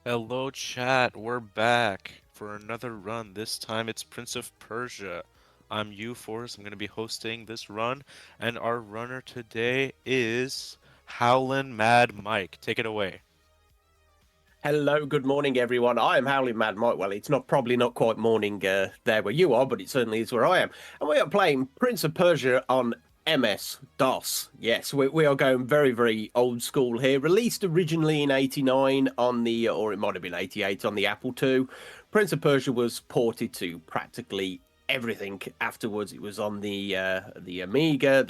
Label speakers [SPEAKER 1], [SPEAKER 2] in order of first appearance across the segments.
[SPEAKER 1] Hello, chat. We're back for another run. This time it's Prince of Persia. I'm U-Force. I'm going to be hosting this run, and our runner today is Howlin' Mad Mike. Take it away.
[SPEAKER 2] Hello, good morning, everyone. I am Howling Mad Mike. Well, it's not probably not quite morning there where you are, but it certainly is where I am. And we are playing Prince of Persia on MS-DOS. Yes, we are going very, very old school here. Released originally in '89 on the, or it might have been '88 on the Apple II. Prince of Persia was ported to practically everything afterwards. It was on the Amiga,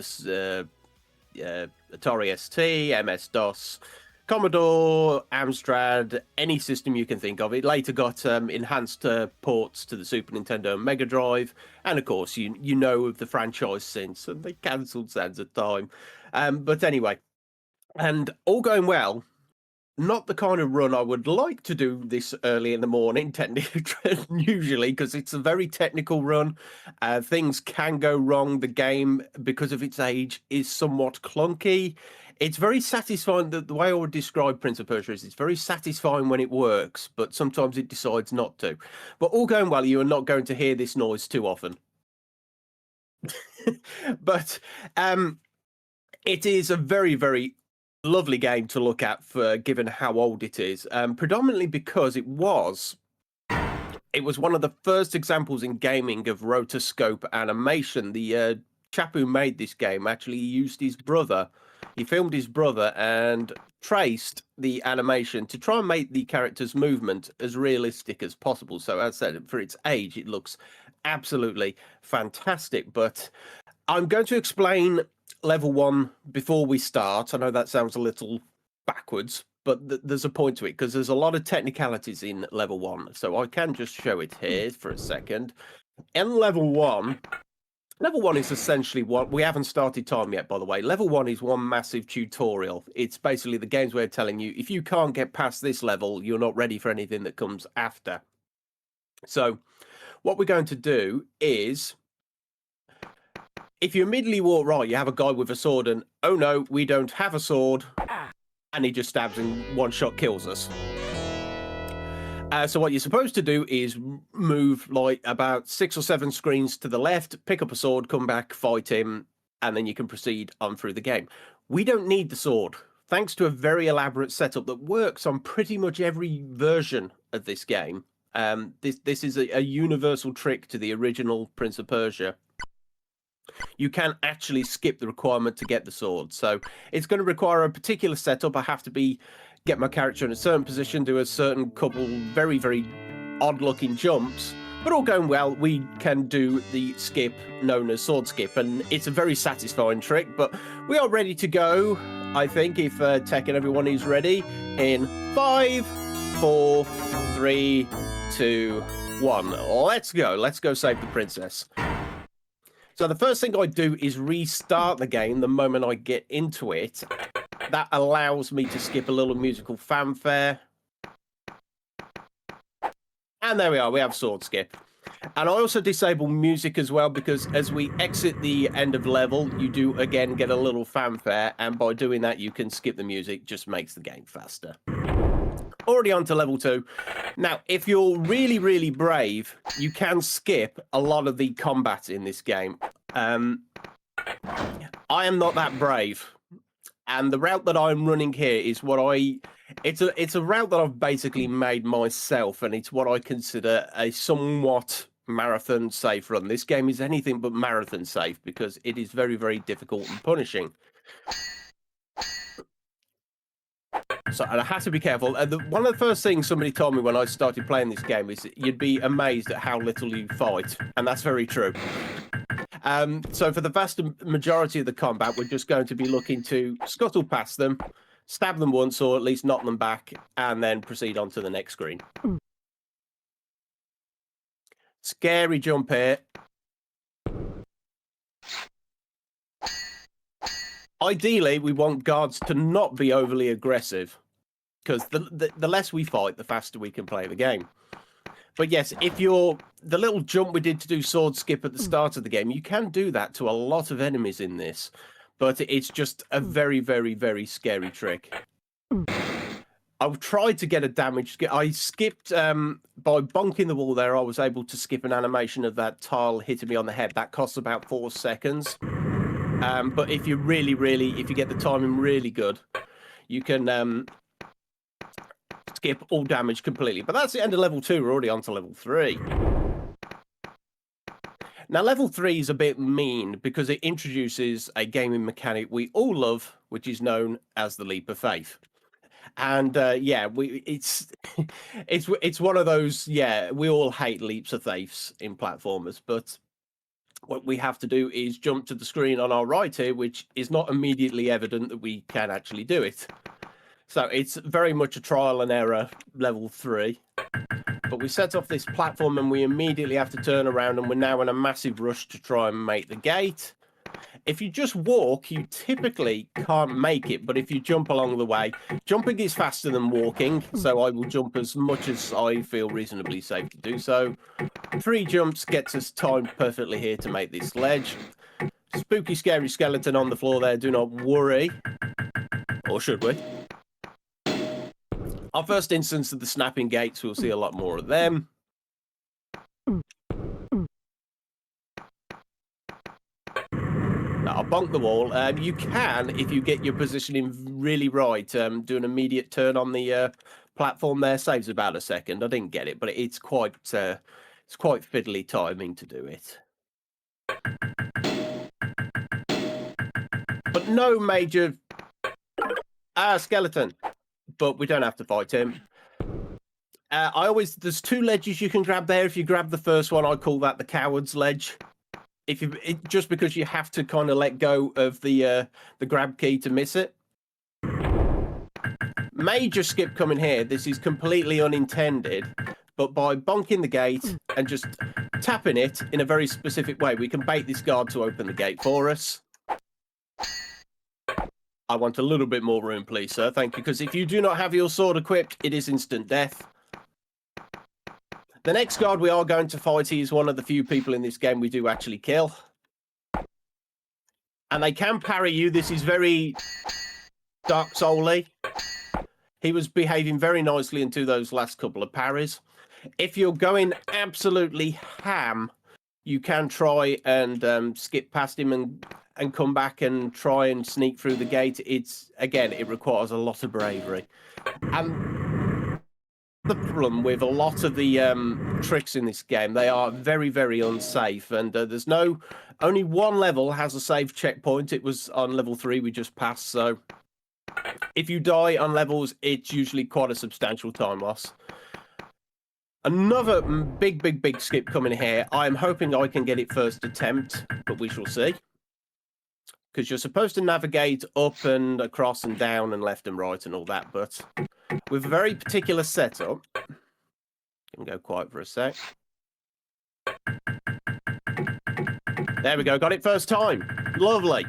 [SPEAKER 2] Atari ST, MS-DOS. Commodore, Amstrad, any system you can think of. It later got enhanced ports to the Super Nintendo and Mega Drive, and of course, you know of the franchise since, and they cancelled Sands of Time. But anyway, and all going well. Not the kind of run I would like to do this early in the morning, usually, because it's a very technical run. Things can go wrong. The game, because of its age, is somewhat clunky. It's very satisfying. The way I would describe Prince of Persia is it's very satisfying when it works, but sometimes it decides not to. But all going well, you are not going to hear this noise too often. But it is a very, very lovely game to look at for given how old it is, predominantly because it was one of the first examples in gaming of rotoscope animation. The chap who made this game actually used his brother. He filmed his brother and traced the animation to try and make the character's movement as realistic as possible. So as I said, for its age, it looks absolutely fantastic. But I'm going to explain level 1 before we start. I know that sounds a little backwards, but there's a point to it because there's a lot of technicalities in level 1. So I can just show it here for a second. In level 1 is essentially what we haven't started time yet, by the way. Level 1 is one massive tutorial. It's basically the game's way of telling you if you can't get past this level, you're not ready for anything that comes after. So what we're going to do is, if you immediately walk right, you have a guy with a sword, and oh no, we don't have a sword, and he just stabs and one shot kills us. So what you're supposed to do is move like about 6 or 7 screens to the left, pick up a sword, come back, fight him, and then you can proceed on through the game. We don't need the sword, thanks to a very elaborate setup that works on pretty much every version of this game. This is a universal trick to the original Prince of Persia. You can actually skip the requirement to get the sword. So it's going to require a particular setup. I have to get my character in a certain position, do a certain couple very, very odd-looking jumps. But all going well, we can do the skip known as sword skip, and it's a very satisfying trick. But we are ready to go, I think, if Tech and everyone is ready, in 5, 4, 3, 2, 1. Let's go. Let's go save the princess. So the first thing I do is restart the game the moment I get into it. That allows me to skip a little musical fanfare. And there we are, we have sword skip. And I also disable music as well, because as we exit the end of level, you do again get a little fanfare, and by doing that you can skip the music, just makes the game faster. Already on to level 2. Now, if you're really, really brave, you can skip a lot of the combat in this game. I am not that brave, and the route that I'm running here is it's a route that I've basically made myself, and it's what I consider a somewhat marathon safe run. This game is anything but marathon safe because it is very, very difficult and punishing. So, and I have to be careful. One of the first things somebody told me when I started playing this game is that you'd be amazed at how little you fight, and that's very true. So for the vast majority of the combat, we're just going to be looking to scuttle past them, stab them once, or at least knock them back, and then proceed on to the next screen. Scary jump here. Ideally, we want guards to not be overly aggressive, because the less we fight, the faster we can play the game. But yes, if you're the little jump we did to do sword skip at the start of the game, you can do that to a lot of enemies in this, but it's just a very, very, very scary trick. I've tried to get a damage. I skipped by bonking the wall there. I was able to skip an animation of that tile hitting me on the head. That costs about 4 seconds. But if you if you get the timing really good, you can skip all damage completely. But that's the end of level 2. We're already on to level 3. Now, level 3 is a bit mean because it introduces a gaming mechanic we all love, which is known as the leap of faith. And yeah, it's it's one of those. Yeah, we all hate leaps of faiths in platformers, but what we have to do is jump to the screen on our right here, which is not immediately evident that we can actually do it. So it's very much a trial and error level 3. But we set off this platform and we immediately have to turn around, and we're now in a massive rush to try and make the gate. If you just walk, you typically can't make it, but if you jump along the way, jumping is faster than walking, so I will jump as much as I feel reasonably safe to do so. 3 jumps gets us timed perfectly here to make this ledge. Spooky, scary skeleton on the floor there, do not worry. Or should we? Our first instance of the snapping gates, we'll see a lot more of them. I'll bonk the wall. You can, if you get your positioning really right, do an immediate turn on the platform there. Saves about a second. I didn't get it, but it's quite fiddly timing to do it. But no major skeleton. But we don't have to fight him. There's 2 ledges you can grab there. If you grab the first one, I call that the coward's ledge. Just because you have to kind of let go of the grab key to miss it. Major skip coming here. This is completely unintended, but by bonking the gate and just tapping it in a very specific way, we can bait this guard to open the gate for us. I want a little bit more room, please, sir. Thank you, because if you do not have your sword equipped, it is instant death. The next guard we are going to fight, he is one of the few people in this game we do actually kill. And they can parry you. This is very Dark Soul-y. He was behaving very nicely into those last couple of parries. If you're going absolutely ham, you can try and skip past him and come back and try and sneak through the gate. Again, it requires a lot of bravery. And the problem with a lot of the tricks in this game, they are very, very unsafe, and there's only one level has a safe checkpoint. It was on level 3 we just passed, so if you die on levels, it's usually quite a substantial time loss. Another big skip coming here. I'm hoping I can get it first attempt, but we shall see. Because you're supposed to navigate up and across and down and left and right and all that, but with a very particular setup. Can go quiet for a sec. There we go, got it first time. Lovely.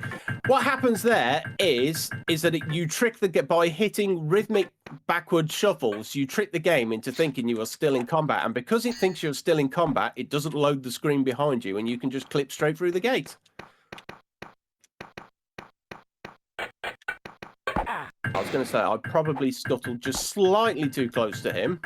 [SPEAKER 2] What happens there is that you trick by hitting rhythmic backward shuffles, you trick the game into thinking you are still in combat, and because it thinks you're still in combat, it doesn't load the screen behind you, and you can just clip straight through the gate. I was going to say, I probably scuttled just slightly too close to him.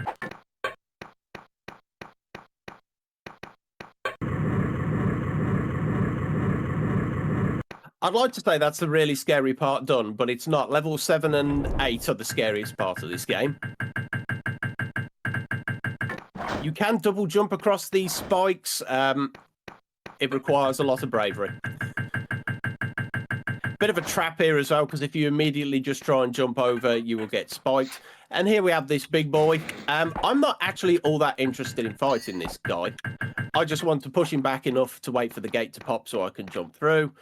[SPEAKER 2] I'd like to say that's the really scary part done, but it's not. Level 7 and 8 are the scariest part of this game. You can double jump across these spikes. It requires a lot of bravery. Bit of a trap here as well, because if you immediately just try and jump over, you will get spiked. And here we have this big boy. I'm not actually all that interested in fighting this guy. I just want to push him back enough to wait for the gate to pop so I can jump through.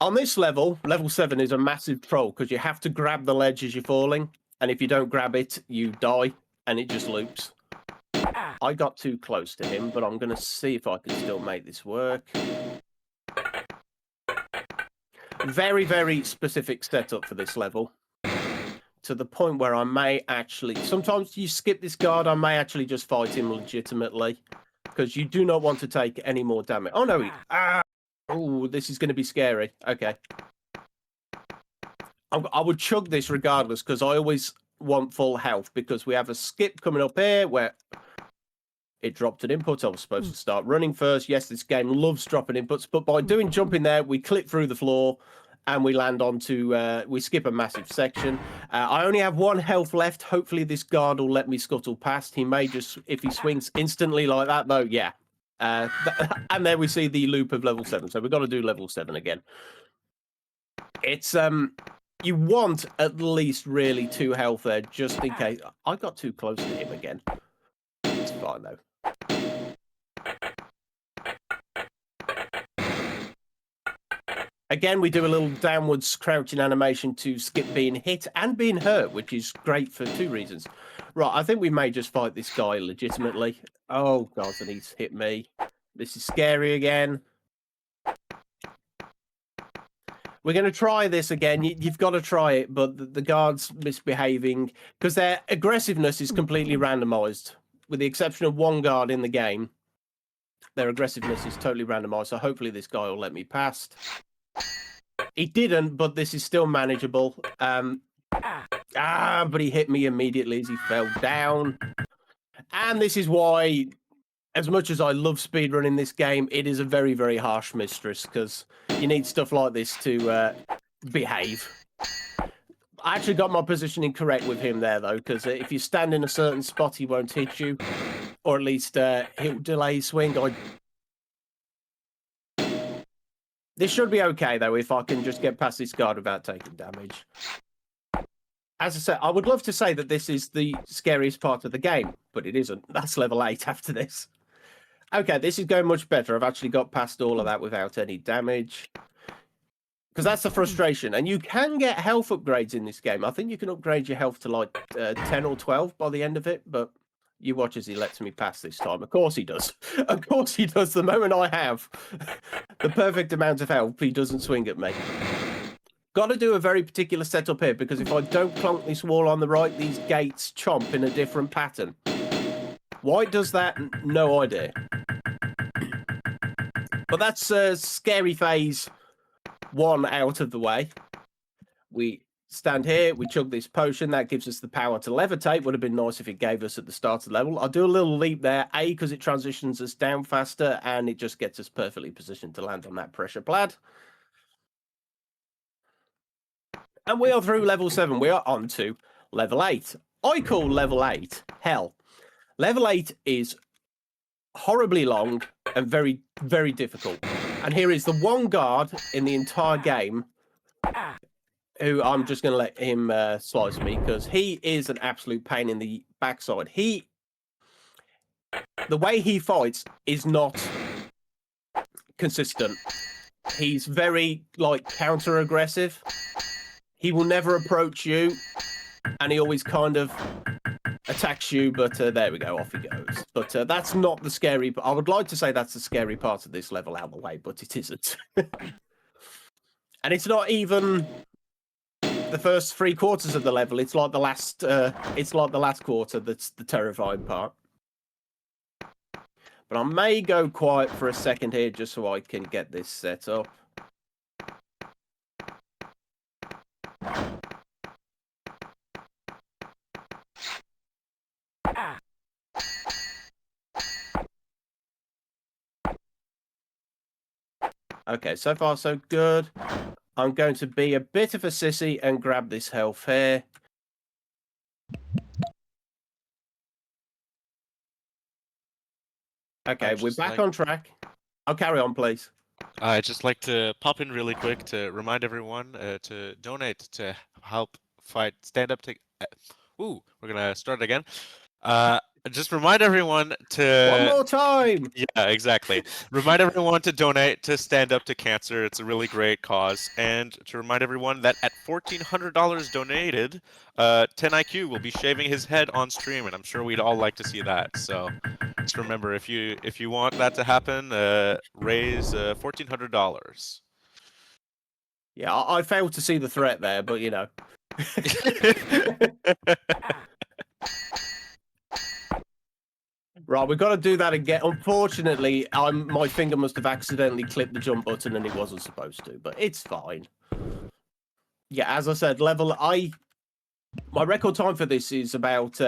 [SPEAKER 2] On this level, level 7 is a massive troll, because you have to grab the ledge as you're falling. And if you don't grab it, you die, and it just loops. I got too close to him, but I'm going to see if I can still make this work. Very, very specific setup for this level. To the point where I may actually... Sometimes you skip this guard, I may actually just fight him legitimately. Because you do not want to take any more damage. Oh, no. Oh, this is going to be scary. Okay. I would chug this regardless because I always want full health because we have a skip coming up here where it dropped an input. I was supposed to start running first. Yes, this game loves dropping inputs, but by doing jumping there, we clip through the floor and we land onto, we skip a massive section. I only have 1 health left. Hopefully this guard will let me scuttle past. He may just, if he swings instantly like that though, yeah. And there we see the loop of level 7. So we've got to do level 7 again. It's, you want at least really 2 health there just in case. I got too close to him again. It's fine though. Again, we do a little downwards crouching animation to skip being hit and being hurt, which is great for 2 reasons. Right, I think we may just fight this guy legitimately. Oh, God, and he's hit me. This is scary again. We're going to try this again. You've got to try it, but the guard's misbehaving because their aggressiveness is completely randomized. With the exception of 1 guard in the game, their aggressiveness is totally randomized. So hopefully this guy will let me past. He didn't, but this is still manageable. But he hit me immediately as he fell down. And this is why, as much as I love speedrunning this game, it is a very, very harsh mistress because you need stuff like this to behave. I actually got my positioning correct with him there, though, because if you stand in a certain spot, he won't hit you. Or at least he'll delay his swing. This should be okay, though, if I can just get past this guard without taking damage. As I said, I would love to say that this is the scariest part of the game, but it isn't. That's level 8 after this. Okay, this is going much better. I've actually got past all of that without any damage. Because that's the frustration. And you can get health upgrades in this game. I think you can upgrade your health to like 10 or 12 by the end of it, but you watch as he lets me pass this time. Of course he does. Of course he does. The moment I have the perfect amount of health, he doesn't swing at me. Got to do a very particular setup here, because if I don't clunk this wall on the right, these gates chomp in a different pattern. Why it does that? No idea. But that's scary phase 1 out of the way. We stand here, we chug this potion, that gives us the power to levitate. Would have been nice if it gave us at the start of the level. I'll do a little leap there, A, because it transitions us down faster, and it just gets us perfectly positioned to land on that pressure pad. And we are through level 7. We are on to level 8. I call level 8 hell. Level 8 is horribly long and very, very difficult. And here is the 1 guard in the entire game who I'm just going to let him slice me, because he is an absolute pain in the backside. The way he fights is not consistent. He's very, like, counter-aggressive. He will never approach you, and he always kind of attacks you, but there we go, off he goes. But that's not the scary part. I would like to say that's the scary part of this level out of the way, but it isn't. And it's not even the first 3/4 of the level. It's like the last quarter that's the terrifying part. But I may go quiet for a second here just so I can get this set up. Okay, so far so good. I'm going to be a bit of a sissy and grab this health here. Okay, we're back on track. I'll carry on, please.
[SPEAKER 1] I'd just like to pop in really quick to remind everyone to donate to help fight Stand Up to... we're going to start again. Just remind everyone to...
[SPEAKER 2] One more time!
[SPEAKER 1] Yeah, exactly. Remind everyone to donate to Stand Up to Cancer. It's a really great cause. And to remind everyone that at $1,400 donated, 10IQ will be shaving his head on stream, and I'm sure we'd all like to see that. So just remember, if you want that to happen, raise $1,400.
[SPEAKER 2] Yeah, I failed to see the threat there, but you know. Right, we've got to do that again. Unfortunately, my finger must have accidentally clipped the jump button and it wasn't supposed to, but it's fine. yeah, as I said, my record time for this is about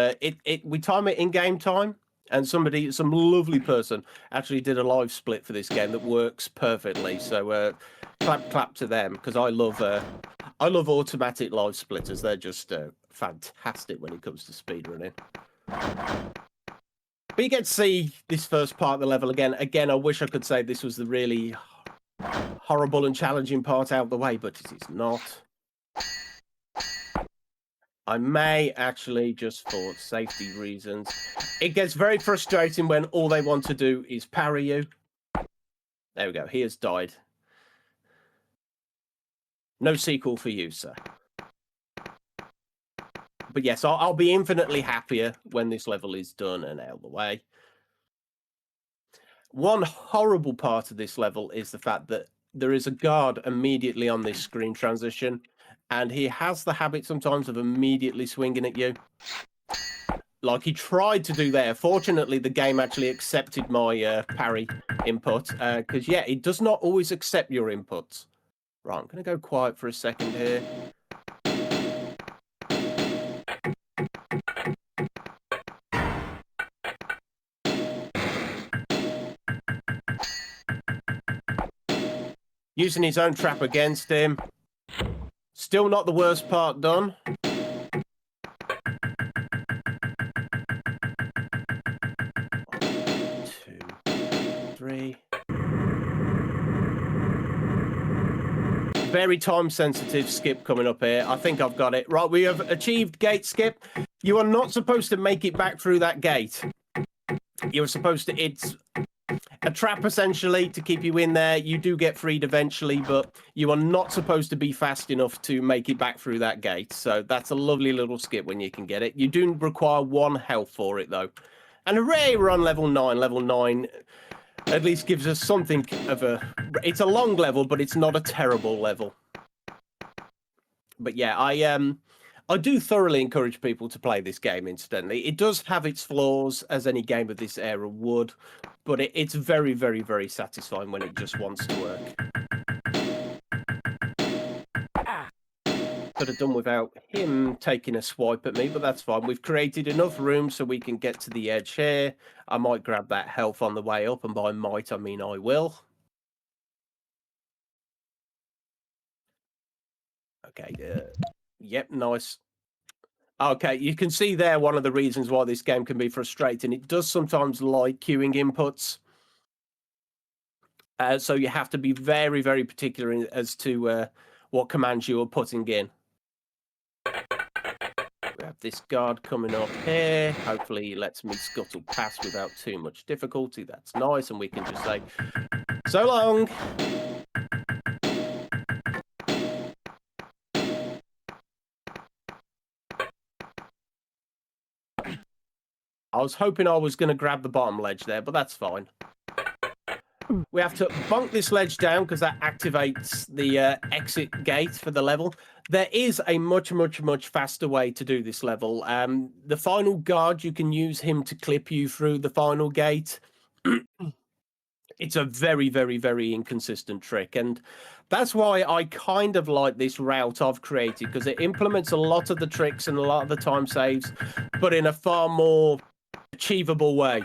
[SPEAKER 2] we time it in game time, and some lovely person actually did a live split for this game that works perfectly. So clap to them, because I love automatic live splitters. They're just fantastic when it comes to speedrunning. But you get to see this first part of the level again. Again, I wish I could say this was the really horrible and challenging part out of the way, but it is not. I may actually, just for safety reasons, it gets very frustrating when all they want to do is parry you. There we go. He has died. No sequel for you, sir. But yes, I'll be infinitely happier when this level is done and out of the way. One horrible part of this level is the fact that there is a guard immediately on this screen transition, and he has the habit sometimes of immediately swinging at you. Like he tried to do there. Fortunately, the game actually accepted my parry input, because, yeah, it does not always accept your inputs. Right, I'm going to go quiet for a second here. Using his own trap against him. Still not the worst part done. 2, 3. Very time sensitive skip coming up here. I think I've got it. Right, we have achieved gate skip. You are not supposed to make it back through that gate. You're supposed to, it's a trap essentially to keep you in there. You do get freed eventually, but you are not supposed to be fast enough to make it back through that gate. So that's a lovely little skip when you can get it. You do require 1 health for it though. And hooray, we're on level 9. Level 9 at least gives us something of a... It's a long level, but it's not a terrible level. But yeah, I do thoroughly encourage people to play this game, incidentally. It does have its flaws, as any game of this era would, but it's very, very, very satisfying when it just wants to work. Could have done without him taking a swipe at me, but that's fine. We've created enough room so we can get to the edge here. I might grab that health on the way up, and by might, I mean I will. Okay, yep, nice. Okay, you can see there one of the reasons why this game can be frustrating. It does sometimes like queuing inputs. So you have to be very, very particular as to what commands you are putting in. We have this guard coming up here. Hopefully he lets me scuttle past without too much difficulty. That's nice, and we can just say, so long. I was hoping I was going to grab the bottom ledge there, but that's fine. We have to bonk this ledge down because that activates the exit gate for the level. There is a much, much, much faster way to do this level. The final guard, you can use him to clip you through the final gate. It's a very, very, very inconsistent trick. And that's why I kind of like this route I've created, because it implements a lot of the tricks and a lot of the time saves, but in a far more achievable way.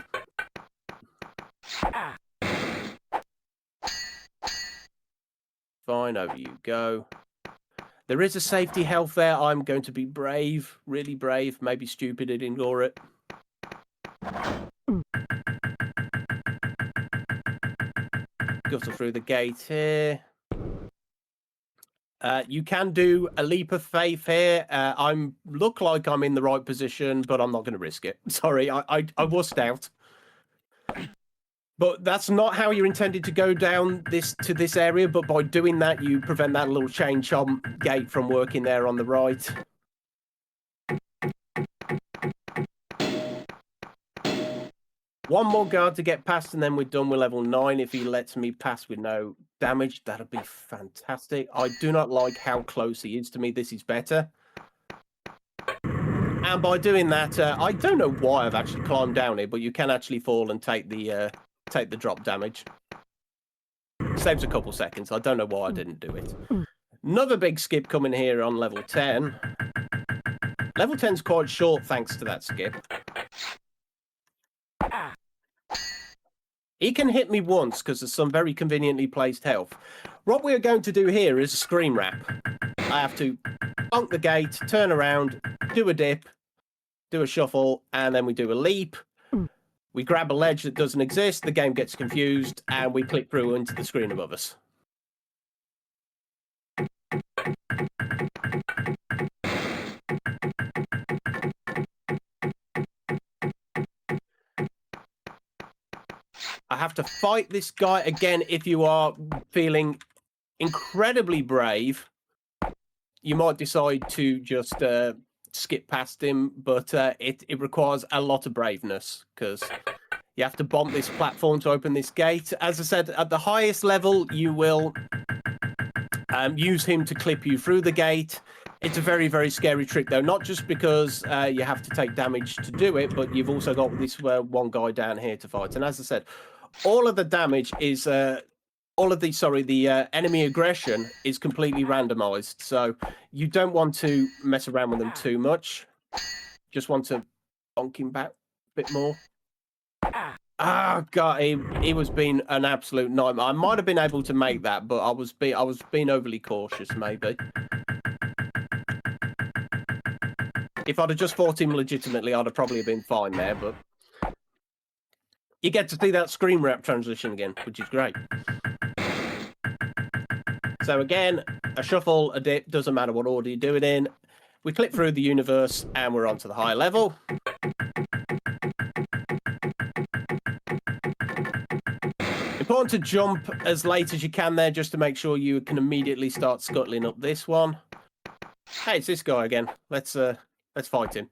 [SPEAKER 2] Fine, over you go. There is a safety health there. I'm going to be brave, really brave, maybe stupid and ignore it. Gutter through the gate here. You can do a leap of faith here. I look like I'm in the right position, but I'm not going to risk it. Sorry, I wussed out. But that's not how you're intended to go down to this area, but by doing that, you prevent that little chain chomp gate from working there on the right. One more guard to get past, and then we're done with level 9. If he lets me pass with no damage, that'll be fantastic. I do not like how close he is to me. This is better. And by doing that, I don't know why I've actually climbed down here, but you can actually fall and take the drop damage. Saves a couple seconds. I don't know why I didn't do it. Another big skip coming here on level 10. Level 10's quite short thanks to that skip. He can hit me once because there's some very conveniently placed health. What we're going to do here is a scream wrap. I have to bonk the gate, turn around, do a dip, do a shuffle, and then we do a leap. We grab a ledge that doesn't exist, the game gets confused, and we click through into the screen above us. I have to fight this guy again. If you are feeling incredibly brave, you might decide to just skip past him, but it requires a lot of braveness because you have to bomb this platform to open this gate. As I said, at the highest level, you will use him to clip you through the gate. It's a very, very scary trick, though, not just because you have to take damage to do it, but you've also got this one guy down here to fight. And as I said, all of the damage is the enemy aggression is completely randomized. So you don't want to mess around with them too much. Just want to bonk him back a bit more. Ah, God, he was being an absolute nightmare. I might have been able to make that, but I was being overly cautious, maybe. If I'd have just fought him legitimately, I'd have probably been fine there, but you get to see that screen wrap transition again, which is great. So again, a shuffle, a dip, doesn't matter what order you do it in. We click through the universe and we're on to the high level. Important to jump as late as you can there just to make sure you can immediately start scuttling up this one. Hey, it's this guy again. Let's fight him.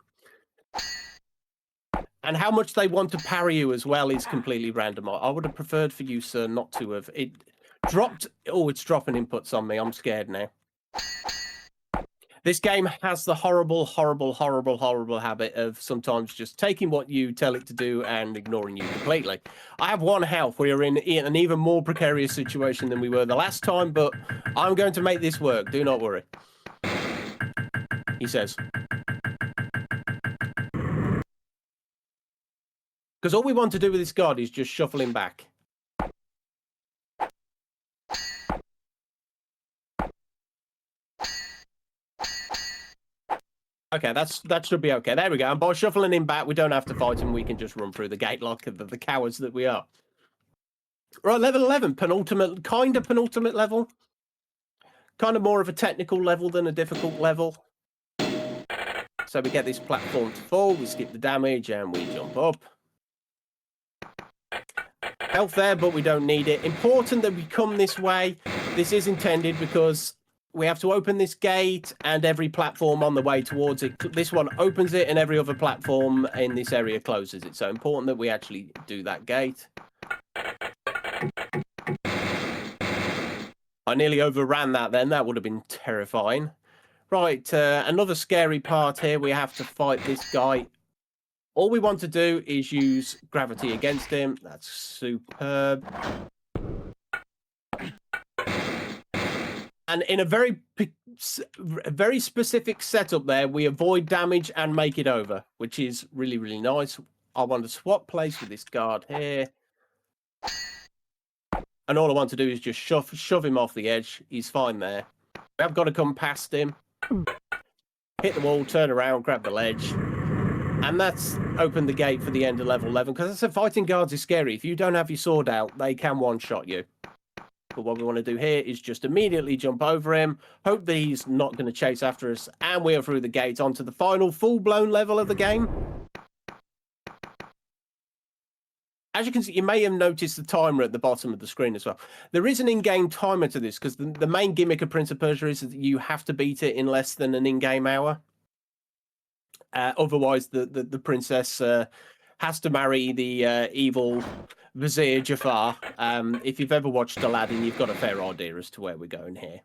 [SPEAKER 2] And how much they want to parry you as well is completely random. I would have preferred for you, sir, not to have. It dropped. Oh, it's dropping inputs on me. I'm scared now. This game has the horrible, horrible, horrible, horrible habit of sometimes just taking what you tell it to do and ignoring you completely. I have 1 health. We are in an even more precarious situation than we were the last time, but I'm going to make this work. Do not worry. He says. Because all we want to do with this guard is just shuffle him back. Okay, that should be okay. There we go. And by shuffling him back, we don't have to fight him. We can just run through the gate like the cowards that we are. Right, level 11, penultimate level. Kind of more of a technical level than a difficult level. So we get this platform to fall, we skip the damage, and we jump up. Health there, but we don't need it. Important that we come this way. This is intended because we have to open this gate, and every platform on the way towards it, this one opens it, and every other platform in this area closes it. So important that we actually do that gate. I nearly overran that then. That would have been terrifying. Right, another scary part here. We have to fight this guy. All we want to do is use gravity against him. That's superb. And in a very specific setup there, we avoid damage and make it over, which is really, really nice. I want to swap place with this guard here. And all I want to do is just shove him off the edge. He's fine there. I've got to come past him. Hit the wall, turn around, grab the ledge. And that's opened the gate for the end of level 11. Because I said fighting guards is scary. If you don't have your sword out, they can one-shot you. But what we want to do here is just immediately jump over him. Hope that he's not going to chase after us. And we are through the gate onto the final full-blown level of the game. As you can see, you may have noticed the timer at the bottom of the screen as well. There is an in-game timer to this because the main gimmick of Prince of Persia is that you have to beat it in less than an in-game hour. Otherwise, the princess has to marry the evil Vizier Jafar. If you've ever watched Aladdin, you've got a fair idea as to where we're going here.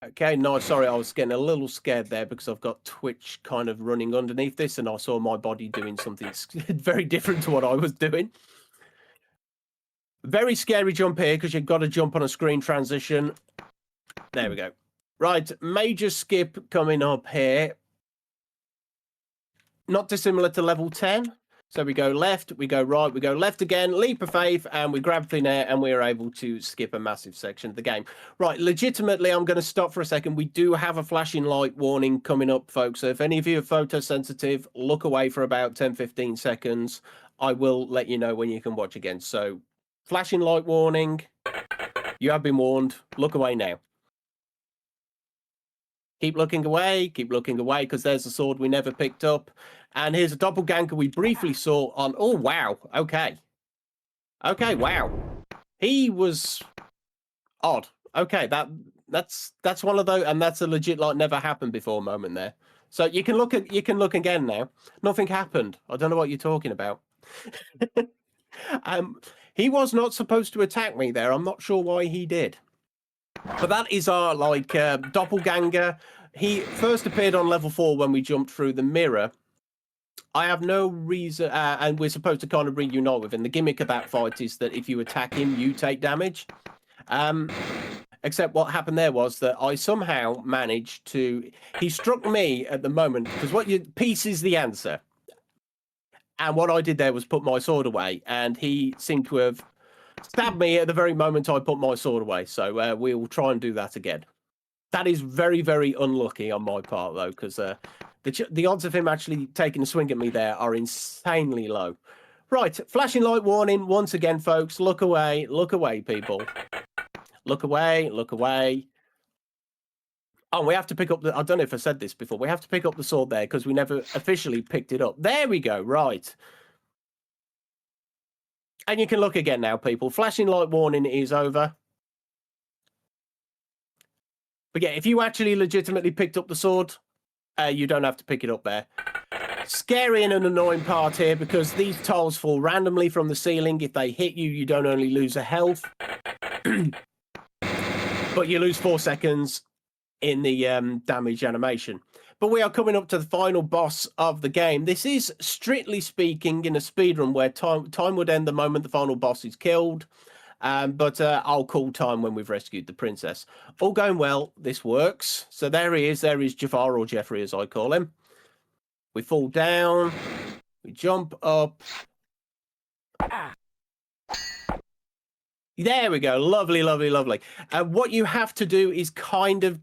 [SPEAKER 2] Okay, no, sorry, I was getting a little scared there because I've got Twitch kind of running underneath this, and I saw my body doing something very different to what I was doing. Very scary jump here because you've got to jump on a screen transition. There we go. Right, major skip coming up here. Not dissimilar to level 10. So we go left, we go right, we go left again, leap of faith, and we grab thin air, and we are able to skip a massive section of the game. Right, legitimately, I'm going to stop for a second. We do have a flashing light warning coming up, folks. So if any of you are photosensitive, look away for about 10-15 seconds. I will let you know when you can watch again. So flashing light warning. You have been warned. Look away now. Keep looking away, because there's a sword we never picked up. And here's a doppelganger we briefly saw on... Oh, wow. Okay. Okay, wow. He was odd. Okay, that's one of those, and that's a legit, like, never happened before moment there. So you can look again now. Nothing happened. I don't know what you're talking about. He was not supposed to attack me there. I'm not sure why he did. But that is our, like, doppelganger. He first appeared on level 4 when we jumped through the mirror. I have no reason, and we're supposed to kind of reunite with him. The gimmick of that fight is that if you attack him, you take damage. Except what happened there was that I somehow managed to... He struck me at the moment, because peace is the answer. And what I did there was put my sword away, and he seemed to have stabbed me at the very moment I put my sword away. So we'll try and do that again. That is very, very unlucky on my part, though, because the odds of him actually taking a swing at me there are insanely low. Right, flashing light warning once again, folks. Look away, people. Look away, look away. Oh, we have to pick up the... I don't know if I said this before. We have to pick up the sword there because we never officially picked it up. There we go, right. And you can look again now, people. Flashing light warning is over. But yeah, if you actually legitimately picked up the sword, you don't have to pick it up there. Scary and an annoying part here because these tiles fall randomly from the ceiling. If they hit you, you don't only lose a health, but you lose 4 seconds in the damage animation. But we are coming up to the final boss of the game. This is, strictly speaking, in a speedrun where time would end the moment the final boss is killed. But I'll call time when we've rescued the princess. All going well, this works. So there he is. There is Jafar, or Jeffrey as I call him. We fall down. We jump up. There we go. Lovely, lovely, lovely. What you have to do is kind of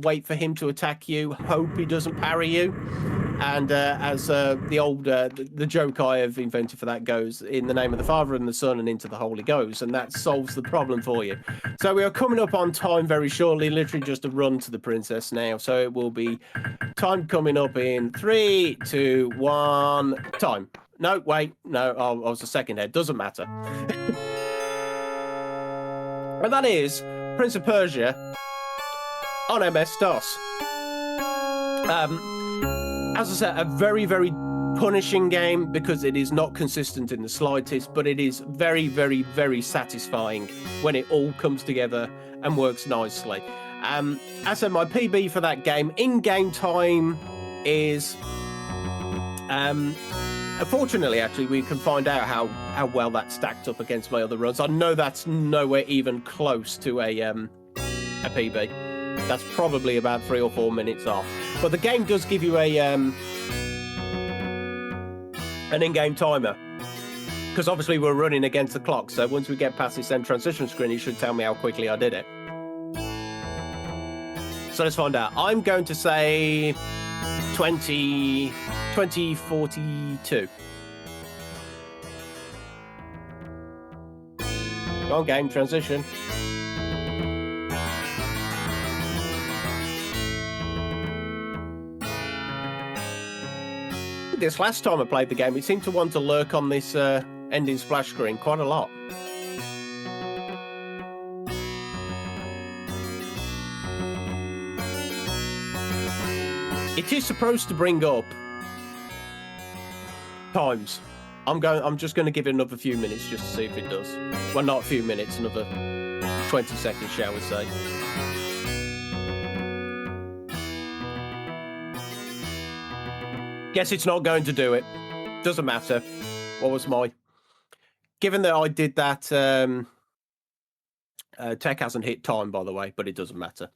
[SPEAKER 2] wait for him to attack you. Hope he doesn't parry you. And as the joke I have invented for that goes, in the name of the Father and the Son and into the Holy Ghost, and that solves the problem for you. So we are coming up on time very shortly, literally just a run to the princess now. So it will be time coming up in 3, 2, 1, time. No, wait, no, I was a second ahead, doesn't matter. And that is Prince of Persia on MS-DOS. As I said, a very, very punishing game because it is not consistent in the slightest, but it is very, very, very satisfying when it all comes together and works nicely. As I said, my PB for that game, in-game time is... Unfortunately, actually, we can find out how well that stacked up against my other runs. I know that's nowhere even close to a PB. That's probably about 3 or 4 minutes off. But the game does give you an in-game timer. Because obviously we're running against the clock. So once we get past this end transition screen, it should tell me how quickly I did it. So let's find out. I'm going to say 2042. Go on, game, transition. This last time I played the game, it seemed to want to lurk on this ending splash screen quite a lot. It is supposed to bring up times. I'm just going to give it another few minutes just to see if it does. Well, not a few minutes, another 20 seconds, shall we say. Guess it's not going to do it. Doesn't matter. What was my? Given that I did that, tech hasn't hit time, by the way, but it doesn't matter.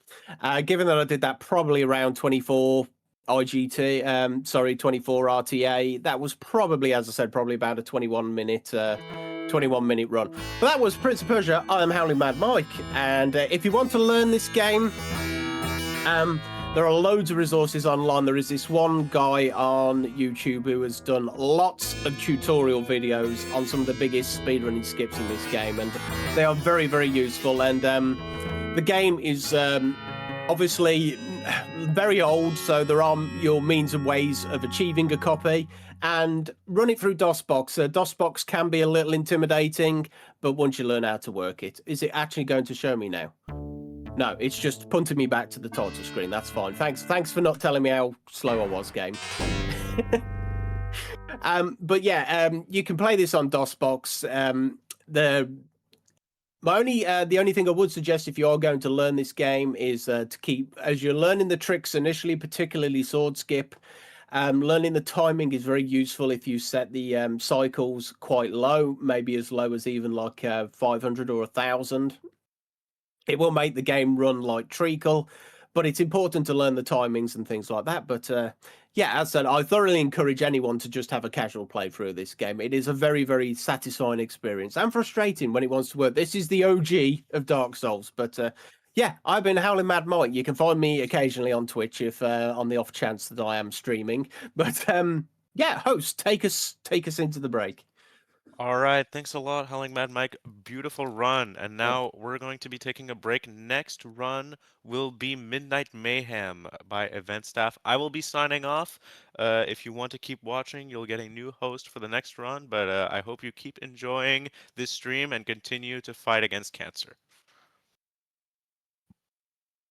[SPEAKER 2] Given that I did that probably around 24 IGT, 24 RTA, that was probably, as I said, probably about a 21 minute run. But that was Prince of Persia. I am Howling Mad Mike, and if you want to learn this game, there are loads of resources online. There is this one guy on YouTube who has done lots of tutorial videos on some of the biggest speedrunning skips in this game, and they are very, very useful. And the game is obviously very old, so there are your means and ways of achieving a copy. And run it through DOSBox. DOSBox can be a little intimidating, but once you learn how to work it, is it actually going to show me now? No, it's just punting me back to the title screen. That's fine. Thanks for not telling me how slow I was, game. But yeah, you can play this on DOSBox. The only thing I would suggest if you are going to learn this game is to keep, as you're learning the tricks initially, particularly sword skip. Learning the timing is very useful if you set the cycles quite low, maybe as low as even like 500 or 1,000. It will make the game run like treacle, but it's important to learn the timings and things like that. But yeah, as I said, I thoroughly encourage anyone to just have a casual playthrough of this game. It is a very, very satisfying experience and frustrating when it wants to work. This is the OG of Dark Souls. But yeah, I've been Howling Mad Mike. You can find me occasionally on Twitch if on the off chance that I am streaming. But yeah, host, take us into the break.
[SPEAKER 1] All right, thanks a lot, Howling Mad Mike. Beautiful run. And now we're going to be taking a break. Next run will be Midnight Mayhem by Event Staff. I will be signing off. If you want to keep watching, you'll get a new host for the next run. But I hope you keep enjoying this stream and continue to fight against cancer.